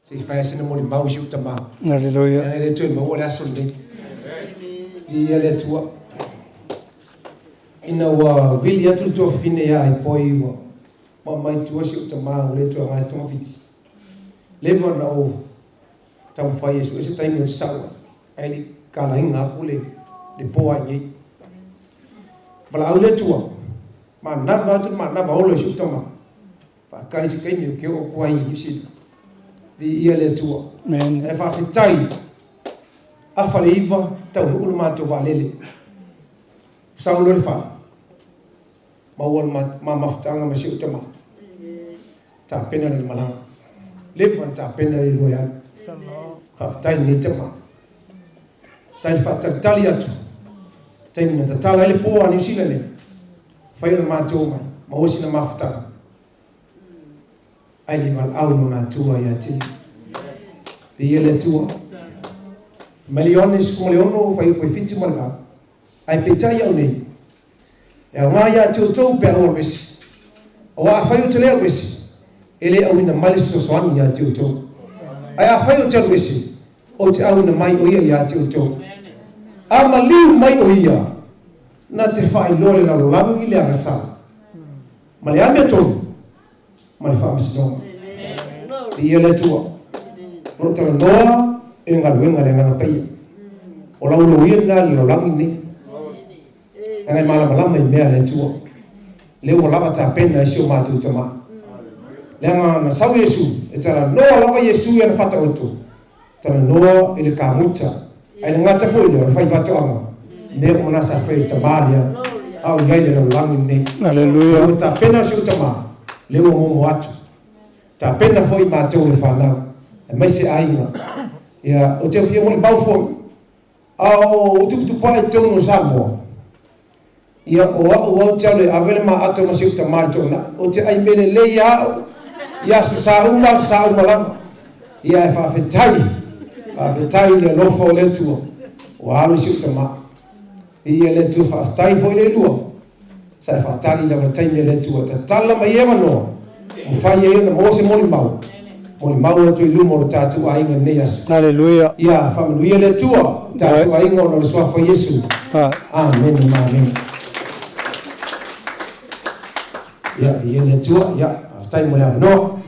Si faz no mundo mau siu tama. Hallelujah. Ele tu mau olha sonde. Di ele tua. Ina wa vili atu to fine ya ipoi wa. Mama tua siu tama ole tu ngai to viti. Leva na o tam fai Yesu ese time no sawa. Ele kala inga kule de poa ni. Vala ole tua. Ma na va tu ma na va ole siu tama. Pa kai si kai ni ke o kwa ni si. Di ele tua. Amen. E fa fitai. Afale iva tau no ma to valele. Saulo le fa. Mawal ma maftanga ma siu tama. Ta pena le malang. Levan ta pena le loya. Haftai ni tama. Tai fa tali atu. Tai ni tala le poa ni silele. Fa yo ma to ma osi na maftanga. Ai ni mal au no na tua ya ti. Bi ele tua. Miliones leono fa yo fitu mala. Ai petai au nei. E nga ya tu pe o mes. O a fa yo tele o mes. Ele au na mali so soan ya tu. Ai a fa yo tele mes. O te au na mai o ya tu. A mali mai o ia. Na te fa lole na langi le asa. Mali ame to. Mali fa mesno. Bi ele tua. Ro tele noa e nga luenga le nga pai. O la ulo ia lo langi ni. Ngai mala mai mea le tua. Leo mo lava ta pena e sio matu tama. Lenga na sau Yesu e tara noa lava Yesu ia na fata otu. Tara noa ele ka muta. Ai ngata foi le fai fata anga. Ne mo na sa fai tamalia. Au ngai le langi ni. Hallelujah. Ta pena sio tama. Leo mo atu. Ta pena foi matu le fana. E mai se ainga. Ia o te fia mo bau foi. Au tu pai tonu no sabo. Ia o tele avele ma ato ma siu tamar tona o te ai mele le ia su sa uma la ia fa fetai le lo fo le tu o alu siu tamar ia le tu fa tai fo le lu sa fa tali le tai le tu ta tala ma ia no o fa ia no mo se mo mau tu lu mo ta tu ai ne yas Hallelujah. ia fa mu ia le tu ta tu ai no so fa Yesu amen amen. Ya, ia le tua, ya, aftai mo le no.